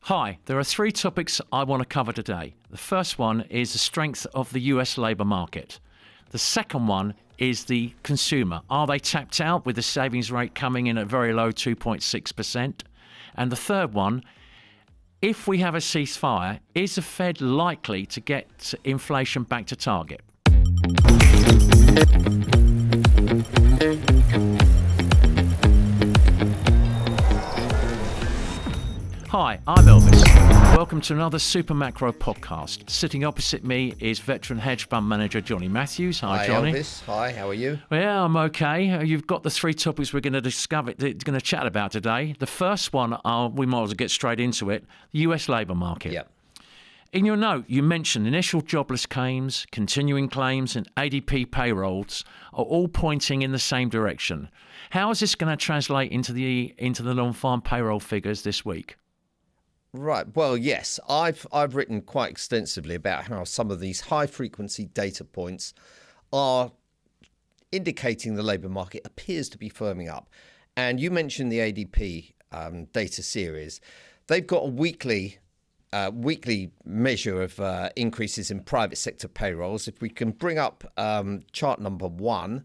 Hi, there are three topics I want to cover today. The first one is the strength of the US labour market. The second one is the consumer. Are they tapped out with the savings rate coming in at very low 2.6%? And the third one, if we have a ceasefire, is the Fed likely to get inflation back to target? Hi, I'm Elvis. Welcome to another SuperMacro podcast. Sitting opposite me is veteran hedge fund manager Jonny Matthews. Hi, Jonny. Elvis. Hi, how are you? Yeah, I'm okay. You've got the three topics we're going to chat about today. The first one, we might as well get straight into it, the US labour market. Yep. In your note, you mentioned initial jobless claims, continuing claims, and ADP payrolls are all pointing in the same direction. How is this going to translate into the non-farm payroll figures this week? Right. Well, yes, I've written quite extensively about how some of these high-frequency data points are indicating the labour market appears to be firming up. And you mentioned the ADP data series. They've got a weekly measure of increases in private sector payrolls. If we can bring up chart number 1,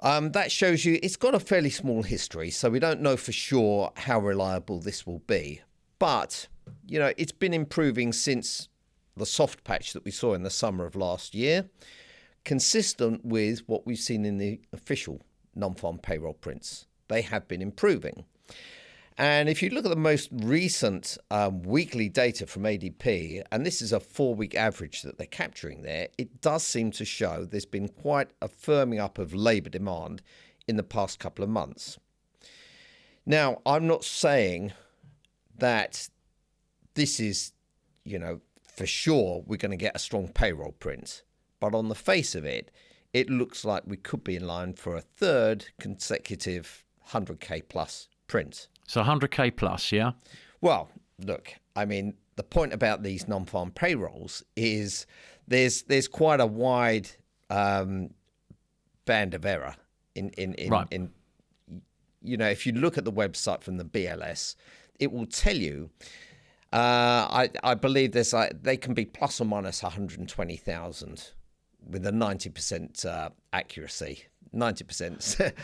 that shows you it's got a fairly small history, so we don't know for sure how reliable this will be. But, it's been improving since the soft patch that we saw in the summer of last year, consistent with what we've seen in the official non-farm payroll prints. They have been improving. And if you look at the most recent weekly data from ADP, and this is a 4-week average that they're capturing there, it does seem to show there's been quite a firming up of labour demand in the past couple of months. Now, I'm not saying that this is, for sure we're going to get a strong payroll print. But on the face of it, it looks like we could be in line for a third consecutive 100K plus print. So 100K plus, yeah? Well, look, the point about these non-farm payrolls is there's quite a wide band of error in right. If you look at the website from the BLS, it will tell you, I believe they can be plus or minus 120,000 with a 90% accuracy. 90%.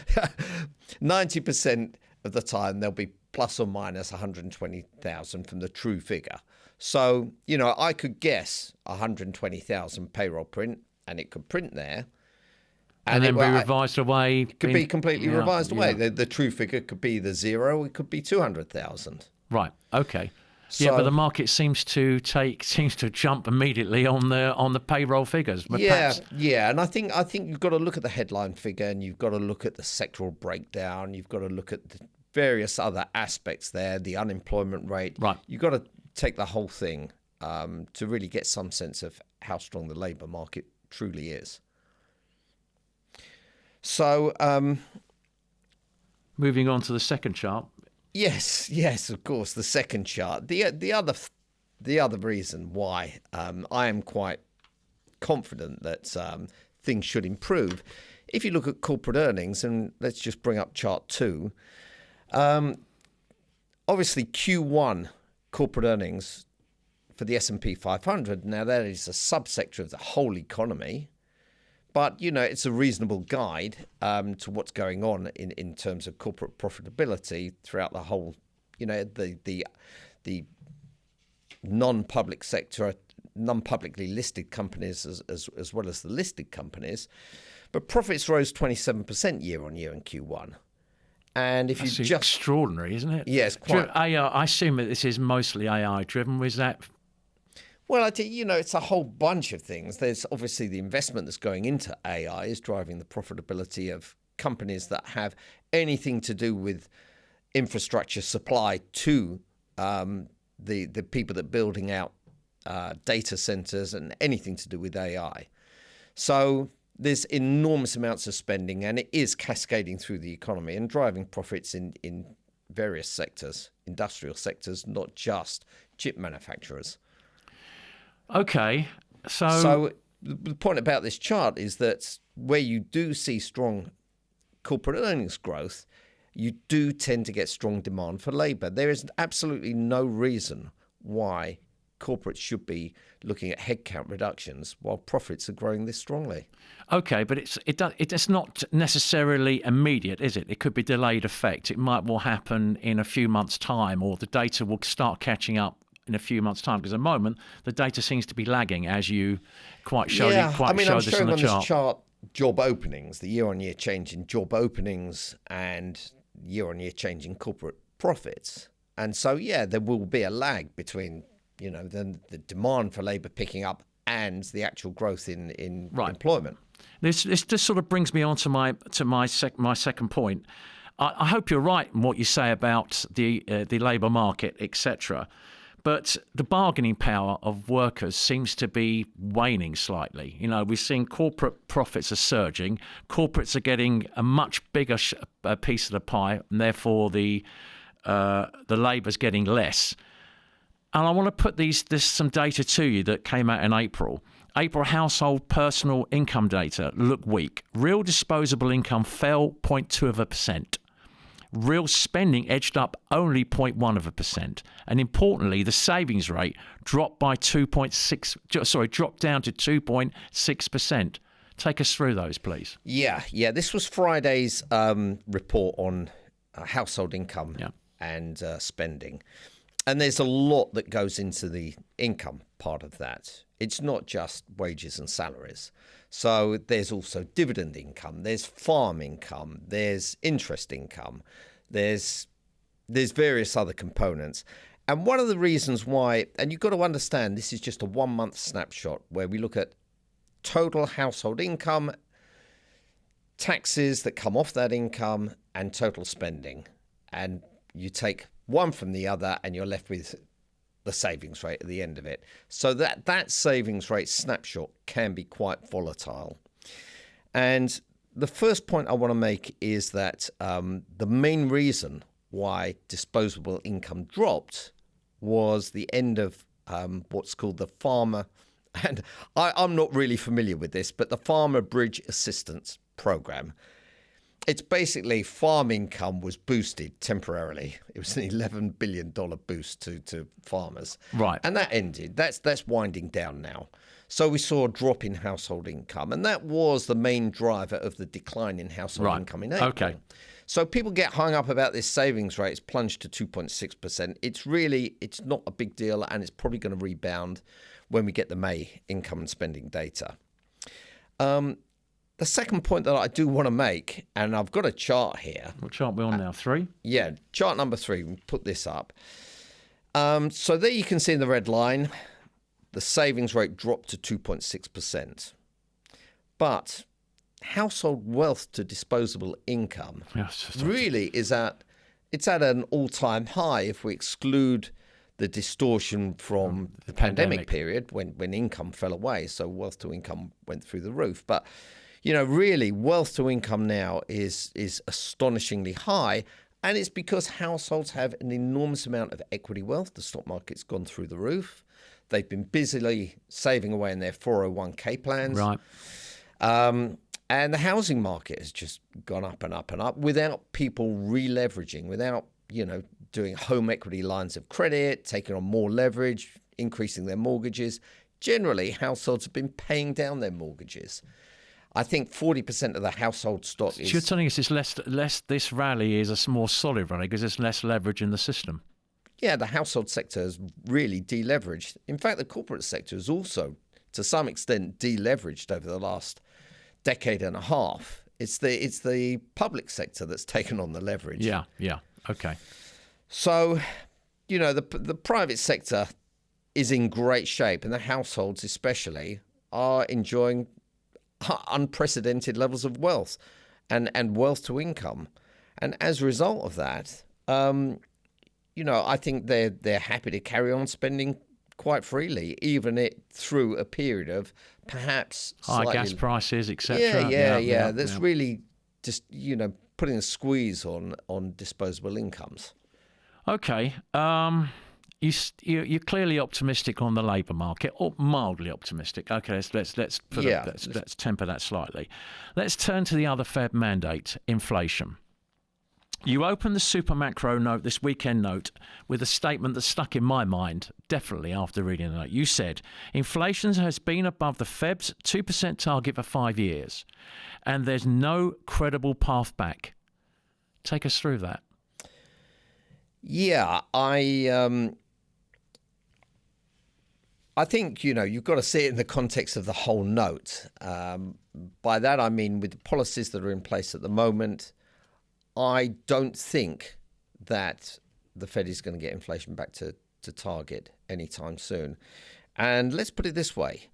90% of the time they'll be plus or minus 120,000 from the true figure. So, I could guess 120,000 payroll print and it could print there. And then be revised away. It could be completely revised away. The true figure could be the 0. It could be 200,000. Right. Okay. So, but the market seems to jump immediately on the payroll figures. But yeah. And I think you've got to look at the headline figure, and you've got to look at the sectoral breakdown. You've got to look at the various other aspects there, the unemployment rate. Right. You've got to take the whole thing to really get some sense of how strong the labour market truly is. So, moving on to the second chart. Yes, of course, the second chart. The other reason why I am quite confident that things should improve, if you look at corporate earnings, and let's just bring up chart 2. Obviously, Q1 corporate earnings for the S&P 500. Now that is a subsector of the whole economy. But, it's a reasonable guide to what's going on in terms of corporate profitability throughout the whole, the non-public sector, non-publicly listed companies as well as the listed companies. But profits rose 27% year on year in Q1. And if That's you just extraordinary, isn't it? Yes, quite. AI, I assume that this is mostly AI driven. Was that? Well, I think, it's a whole bunch of things. There's obviously the investment that's going into AI is driving the profitability of companies that have anything to do with infrastructure supply to the people that are building out data centers and anything to do with AI. So there's enormous amounts of spending, and it is cascading through the economy and driving profits in various sectors, industrial sectors, not just chip manufacturers. Okay, so the point about this chart is that where you do see strong corporate earnings growth, you do tend to get strong demand for labour. There is absolutely no reason why corporates should be looking at headcount reductions while profits are growing this strongly. Okay, but it's not necessarily immediate, is it? It could be delayed effect. It might well happen in a few months' time, or the data will start catching up in a few months' time. Because at the moment, the data seems to be lagging, as you quite showed. I'm This showing on the this chart job openings, the year-on-year change in job openings and year-on-year change in corporate profits. And so, there will be a lag between the demand for labour picking up and the actual growth in employment. This just sort of brings me on to my second point. I hope you're right in what you say about the labour market, etc. But the bargaining power of workers seems to be waning slightly. We're seeing corporate profits are surging. Corporates are getting a much bigger piece of the pie, and therefore the labour's getting less. And I want to put there's some data to you that came out in April. April household personal income data looked weak. Real disposable income fell 0.2%. Real spending edged up only 0.1%. And importantly, the savings rate dropped down to 2.6%. Take us through those, please. Yeah. This was Friday's report on household income and spending. And there's a lot that goes into the income part of that. It's not just wages and salaries. So there's also dividend income, there's farm income, there's interest income, there's various other components. And one of the reasons why, and you've got to understand, this is just a 1 month snapshot where we look at total household income, taxes that come off that income, and total spending. And you take one from the other and you're left with the savings rate at the end of it. So that savings rate snapshot can be quite volatile. And the first point I want to make is that the main reason why disposable income dropped was the end of what's called the farmer, and I'm not really familiar with this, but the Farmer Bridge Assistance Program. It's basically farm income was boosted temporarily. It was an $11 billion boost to farmers. Right. And that ended. That's winding down now. So we saw a drop in household income. And that was the main driver of the decline in household income in April. Okay. So people get hung up about this savings rate. It's plunged to 2.6%. It's not a big deal, and it's probably going to rebound when we get the May income and spending data. The second point that I do want to make, and I've got a chart here. What chart are we on now? 3? Yeah, chart number 3. We put this up. So there you can see in the red line, the savings rate dropped to 2.6%. But household wealth to disposable income really is at an all-time high if we exclude the distortion from the pandemic period when income fell away. So wealth to income went through the roof. But really, wealth to income now is astonishingly high, and it's because households have an enormous amount of equity wealth. The stock market's gone through the roof. They've been busily saving away in their 401k plans. Right. And the housing market has just gone up and up and up without people re-leveraging, without, doing home equity lines of credit, taking on more leverage, increasing their mortgages. Generally, households have been paying down their mortgages. I think 40% of the household stock is... So you're telling us it's less. This rally is a more solid rally because there's less leverage in the system. Yeah, the household sector has really deleveraged. In fact, the corporate sector has also, to some extent, deleveraged over the last decade and a half. It's the public sector that's taken on the leverage. Yeah, okay. So, the private sector is in great shape, and the households especially are enjoying unprecedented levels of wealth and wealth to income. And as a result of that, I think they're happy to carry on spending quite freely, even through a period of perhaps high gas prices, etc. Yeah. That's really just putting a squeeze on disposable incomes. Okay, you're clearly optimistic on the labour market, or mildly optimistic. Okay, let's temper that slightly. Let's turn to the other Fed mandate, inflation. You opened the SuperMacro note, this weekend note, with a statement that stuck in my mind, definitely after reading the note. You said, inflation has been above the Fed's 2% target for 5 years, and there's no credible path back. Take us through that. Yeah, I think, you've got to see it in the context of the whole note. By that, I mean, with the policies that are in place at the moment, I don't think that the Fed is going to get inflation back to target anytime soon. And let's put it this way.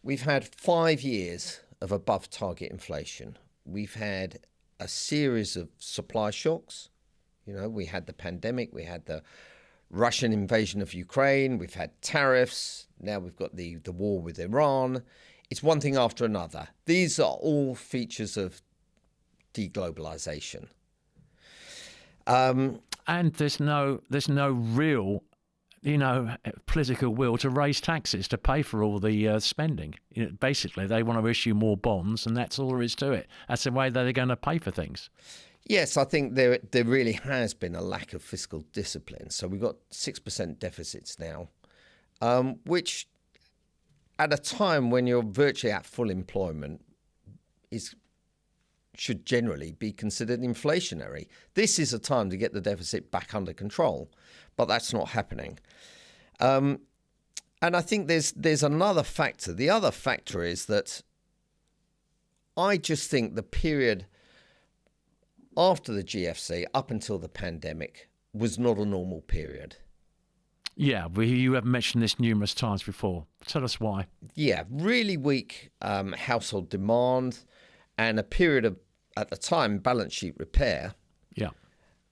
We've had 5 years of above target inflation. We've had a series of supply shocks. We had the pandemic, we had the Russian invasion of Ukraine, we've had tariffs, now we've got the war with Iran. It's one thing after another. These are all features of deglobalization. And there's no real, political will to raise taxes to pay for all the spending. Basically, they want to issue more bonds, and that's all there is to it. That's the way that they're going to pay for things. Yes, I think there really has been a lack of fiscal discipline. So we've got 6% deficits now, which at a time when you're virtually at full employment should generally be considered inflationary. This is a time to get the deficit back under control, but that's not happening. And I think there's another factor. The other factor is that I just think the period after the GFC, up until the pandemic, was not a normal period. Yeah, you have mentioned this numerous times before. Tell us why. Yeah, really weak household demand and a period of, at the time, balance sheet repair. Yeah.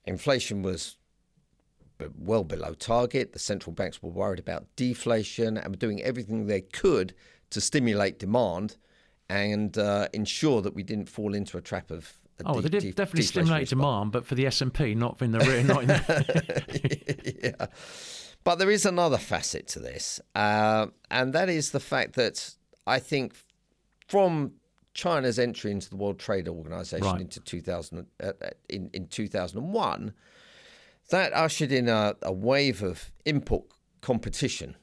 Inflation was well below target. The central banks were worried about deflation and were doing everything they could to stimulate demand and ensure that we didn't fall into a trap of they did definitely stimulate demand, but for the S&P, not in the rear, not in the... Yeah. But there is another facet to this, and that is the fact that I think from China's entry into the World Trade Organization into 2001, that ushered in a wave of import competition.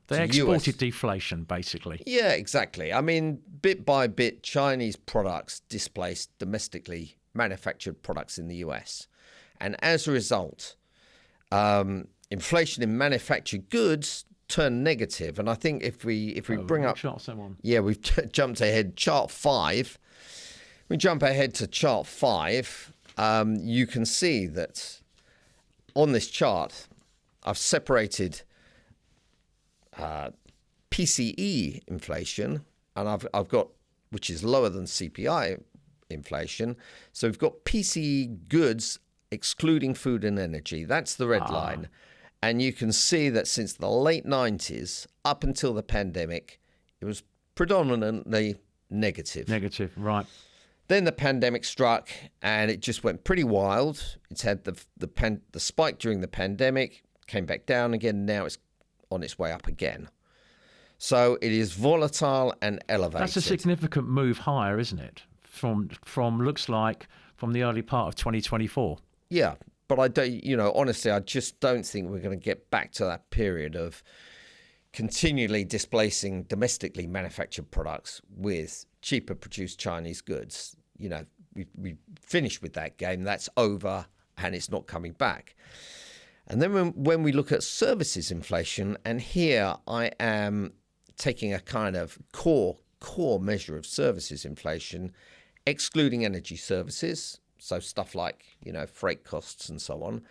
They exported deflation, basically. Yeah, exactly. I mean, bit by bit, Chinese products displaced domestically manufactured products in the US. And as a result, inflation in manufactured goods turned negative. And I think if we bring up... Yeah, we've jumped ahead. Chart 5. We jump ahead to chart 5. You can see that on this chart, I've separated... PCE inflation, and I've got, which is lower than CPI inflation. So we've got PCE goods excluding food and energy. That's the red line. And you can see that since the late 90s up until the pandemic, it was predominantly negative. Negative, right. Then the pandemic struck and it just went pretty wild. It's had the spike during the pandemic, came back down again. Now it's on its way up again. So it is volatile and elevated. That's a significant move higher, isn't it? From looks like from the early part of 2024. Yeah, but I don't, honestly, I just don't think we're going to get back to that period of continually displacing domestically manufactured products with cheaper produced Chinese goods. We finished with that game. That's over and it's not coming back. And then when we look at services inflation, and here I am taking a kind of core measure of services inflation, excluding energy services, so stuff like, freight costs and so on,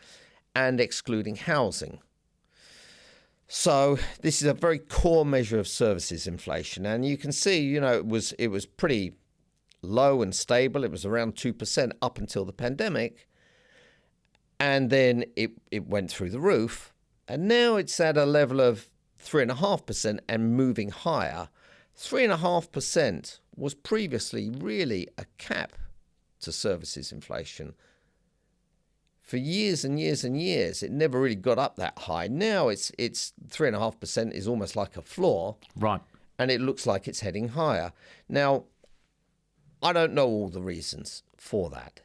and excluding housing. So this is a very core measure of services inflation. And you can see, it was pretty low and stable. It was around 2% up until the pandemic. And then it went through the roof. And now it's at a level of 3.5% and moving higher. 3.5% was previously really a cap to services inflation. For years and years and years, it never really got up that high. Now it's 3.5% is almost like a floor. Right. And it looks like it's heading higher. Now, I don't know all the reasons for that.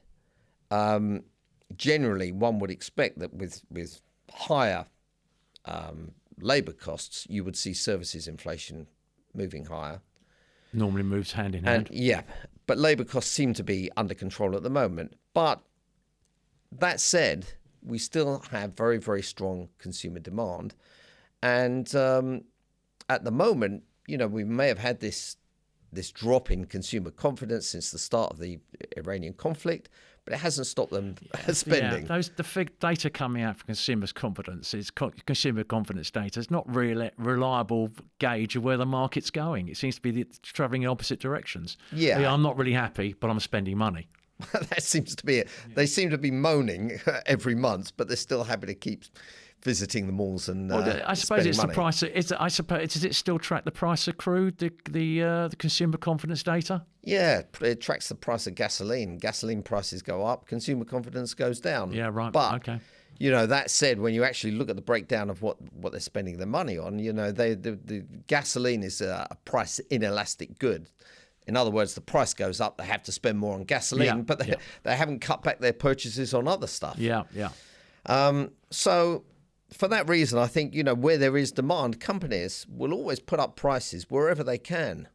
generally one would expect that with higher labour costs, you would see services inflation moving higher. Normally moves hand in hand. And yeah, but labour costs seem to be under control at the moment. But that said, we still have very, very strong consumer demand. And at the moment, we may have had this drop in consumer confidence since the start of the Iranian conflict, but it hasn't stopped them spending. Yeah, the data coming out for consumers' confidence consumer confidence data is not really reliable gauge of where the market's going. It seems to be travelling in opposite directions. Yeah, I'm not really happy, but I'm spending money. That seems to be it. They seem to be moaning every month, but they're still happy to keep visiting the malls and I suppose it's money. the price. I suppose does it still track the price of crude, the consumer confidence data? Yeah, it tracks the price of gasoline. Gasoline prices go up, consumer confidence goes down. Yeah, right. But okay. That said, when you actually look at the breakdown of what they're spending their money on, the gasoline is a price inelastic good. In other words, the price goes up, they have to spend more on gasoline, but they haven't cut back their purchases on other stuff. Yeah, yeah. So for that reason, I think, where there is demand, companies will always put up prices wherever they can.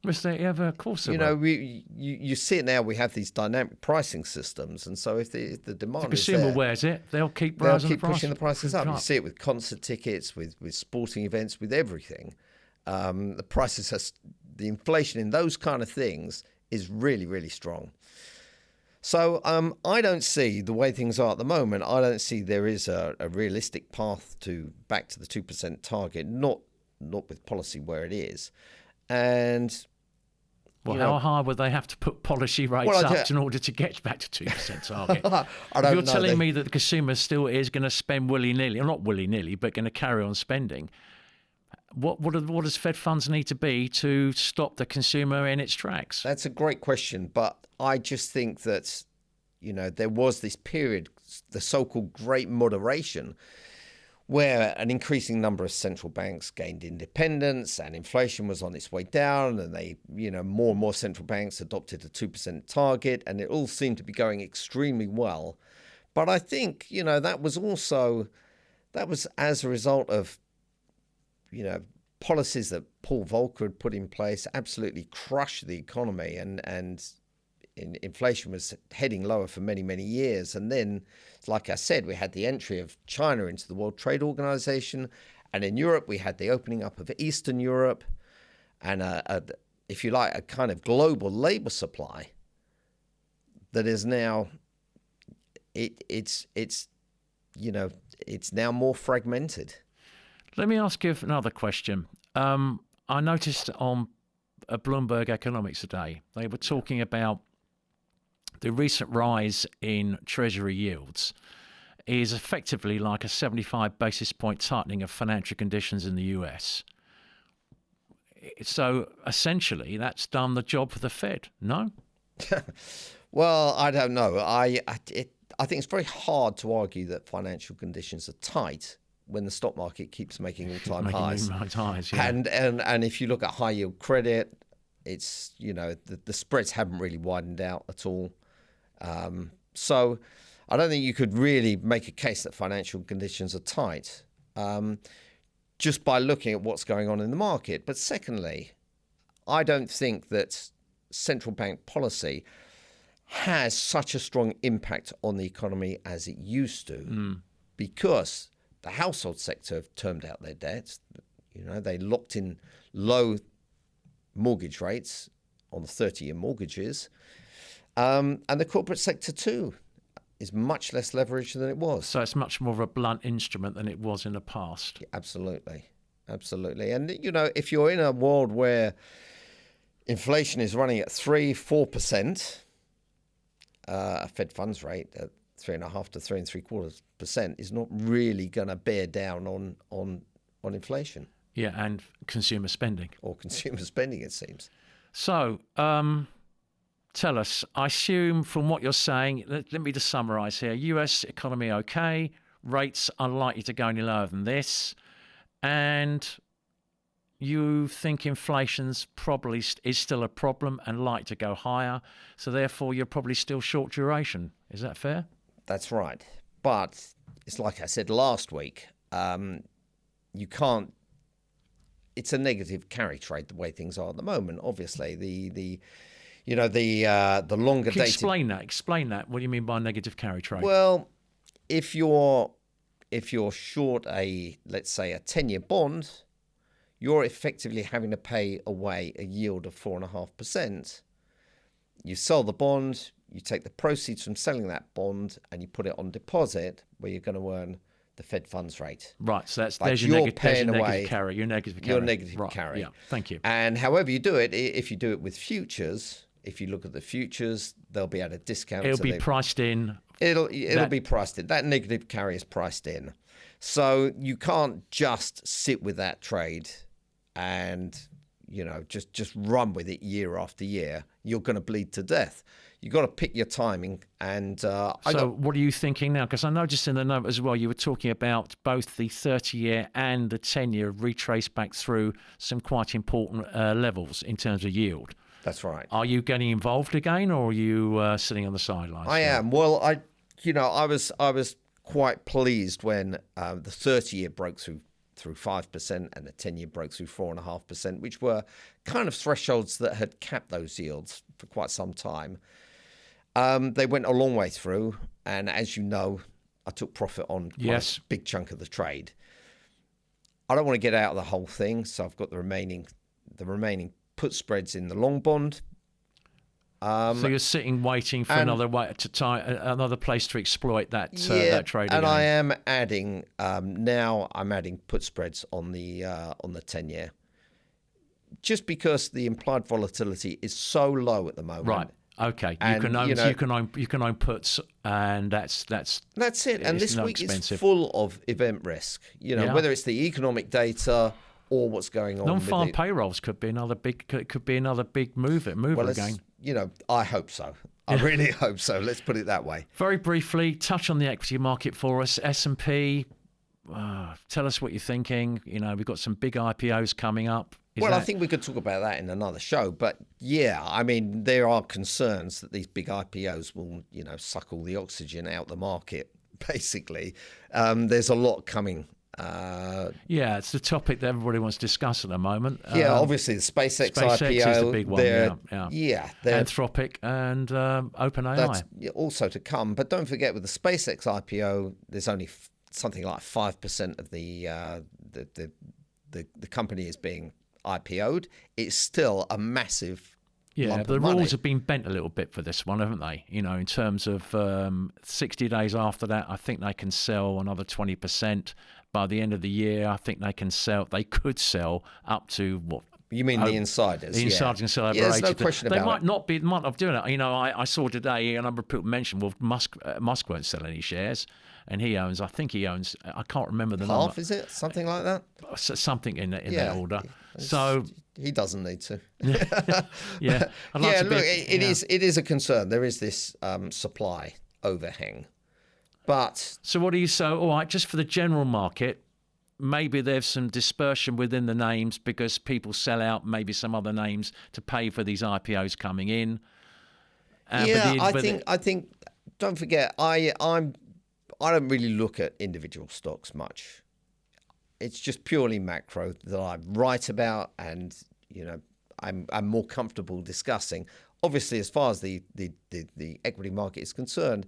Of course. You see it now. We have these dynamic pricing systems, and so if the demand is there, consumer wears it, they'll keep pushing the prices up. You see it with concert tickets, with sporting events, with everything. The prices the inflation in those kind of things is really, really strong. So I don't see, the way things are at the moment, I don't see there is a realistic path back to the 2% target, not with policy where it is. And how high would they have to put policy rates up in order to get back to 2% target? If you're telling me that the consumer still is going to spend willy-nilly, or not willy-nilly, but going to carry on spending, what does Fed funds need to be to stop the consumer in its tracks? That's a great question, but I just think that, there was this period, the so-called Great Moderation, where an increasing number of central banks gained independence and inflation was on its way down, and they, more and more central banks adopted a 2% target, and it all seemed to be going extremely well. But I think, that was as a result of, policies that Paul Volcker had put in place, absolutely crushed the economy, and inflation was heading lower for many, many years. And then, like I said, we had the entry of China into the World Trade Organization. And in Europe, we had the opening up of Eastern Europe and, if you like, a kind of global labor supply that is now, it's now more fragmented. Let me ask you another question. I noticed on Bloomberg Economics today, they were talking about the recent rise in Treasury yields is effectively like a 75 basis point tightening of financial conditions in the US. So essentially, that's done the job for the Fed, no? Well, I don't know. I think it's very hard to argue that financial conditions are tight when the stock market keeps making all-time highs. Yeah. And if you look at high yield credit, it's, the spreads haven't really widened out at all. So I don't think you could really make a case that financial conditions are tight just by looking at what's going on in the market. But secondly, I don't think that central bank policy has such a strong impact on the economy as it used to because the household sector have termed out their debts. They locked in low mortgage rates on the 30-year mortgages. And the corporate sector, too, is much less leveraged than it was. So it's much more of a blunt instrument than it was in the past. Yeah, absolutely. Absolutely. And, if you're in a world where inflation is running at 3-4%, a Fed funds rate at 3.5 to 3.75% is not really going to bear down on inflation. Yeah, and consumer spending. Or consumer spending, it seems. So, tell us, I assume from what you're saying, let me just summarise here. US economy okay, rates unlikely to go any lower than this, and you think inflation's probably is still a problem and likely to go higher, so therefore you're probably still short duration. Is that fair? That's right. But it's like I said last week, you can't. It's a negative carry trade the way things are at the moment. Obviously, the longer Can you dated. explain that. What do you mean by negative carry trade? Well, if you're short let's say a 10-year bond, you're effectively having to pay away a yield of 4.5%. You sell the bond, you take the proceeds from selling that bond, and you put it on deposit, where you're going to earn the Fed funds rate. Right, so But there's your you're negative paying away carry. Your negative carry. your negative Right, carry. Yeah, thank you. And however you do it, if you do it with futures, if you look at the futures, they'll be at a discount. It'll be priced in. It'll be priced in. That negative carry is priced in. So you can't just sit with that trade and, just run with it year after year. You're going to bleed to death. You've got to pick your timing. And what are you thinking now? Because I noticed in the note as well, you were talking about both the 30-year and the 10-year retraced back through some quite important levels in terms of yield. That's right. Are you getting involved again, or are you sitting on the sidelines? I am. Well, I was quite pleased when the 30-year broke through 5% and the 10-year broke through 4.5%, which were kind of thresholds that had capped those yields for quite some time. They went a long way through, and as you know, I took profit on quite a big chunk of the trade. I don't want to get out of the whole thing, so I've got the remaining put spreads in the long bond. So you're sitting waiting for another place to exploit that trade. And again. I am adding now. I'm adding put spreads on the 10-year, just because the implied volatility is so low at the moment. Right. Okay. And, you can own puts, and that's it. And this week expensive. is full of event risk. Whether it's the economic data or what's going on. Non-farm payrolls could be another big mover again. I hope so. I really hope so. Let's put it that way. Very briefly, touch on the equity market for us. S&P. Tell us what you're thinking. We've got some big IPOs coming up. I think we could talk about that in another show. But yeah, I mean, there are concerns that these big IPOs will, suck all the oxygen out the market. Basically, there's a lot coming. It's the topic that everybody wants to discuss at the moment. Obviously the SpaceX IPO is the big one. Anthropic and OpenAI. That's also to come. But don't forget, with the SpaceX IPO, there's only something like 5% of the company is being IPO'd. It's still a massive lump of money. Rules have been bent a little bit for this one, haven't they? In terms of 60 days after that, I think they can sell another 20%. By the end of the year, I think they could sell up to what? You mean the insiders? The insiders can sell over 80%. There's no question about it. They might not be doing it. I saw today a number of people mentioned, well, Musk won't sell any shares, and he owns, I can't remember the number. Half, is it? Something like that? Something in that order. So he doesn't need to. Yeah. It is a concern. There is this supply overhang. But so what do you say? All right, just for the general market, maybe there's some dispersion within the names because people sell out maybe some other names to pay for these IPOs coming in. I think. Don't forget, I don't really look at individual stocks much. It's just purely macro that I write about, and I'm more comfortable discussing. Obviously, as far as the equity market is concerned,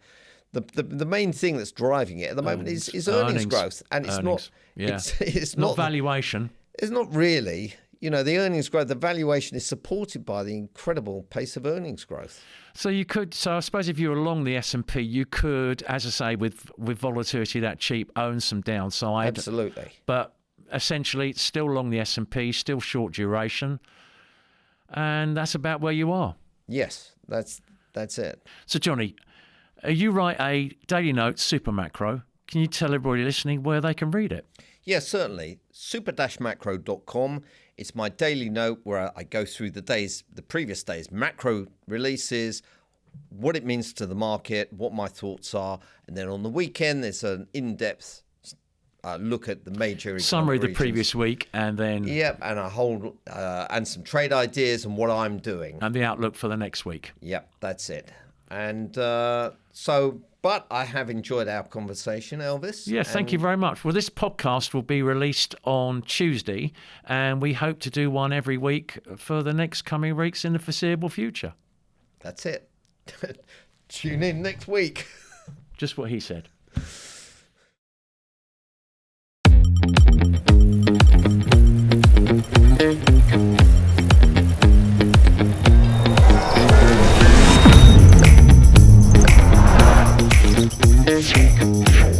the main thing that's driving it at the moment is earnings growth, and it's not. Yeah. It's not valuation. It's not really. The earnings growth, the valuation is supported by the incredible pace of earnings growth. So I suppose if you're along the S&P, you could, as I say, with volatility that cheap, own some downside. Absolutely. But essentially, it's still along the S&P, still short duration, and that's about where you are. Yes, that's it. So, Jonny, you write a daily note, SuperMacro. Can you tell everybody listening where they can read it? Yes, certainly. super-macro.com. It's my daily note where I go through the previous day's macro releases, what it means to the market, what my thoughts are. And then on the weekend, there's an in-depth look at the major summary of the regions. previous week, and then and a whole and some trade ideas and what I'm doing, and the outlook for the next week. That's it. And so But I have enjoyed our conversation, Elvis. Yeah, thank you very much. Well, this podcast will be released on Tuesday, and we hope to do one every week for the next coming weeks in the foreseeable future. That's it. Tune in next week. Just what he said. SuperMacro.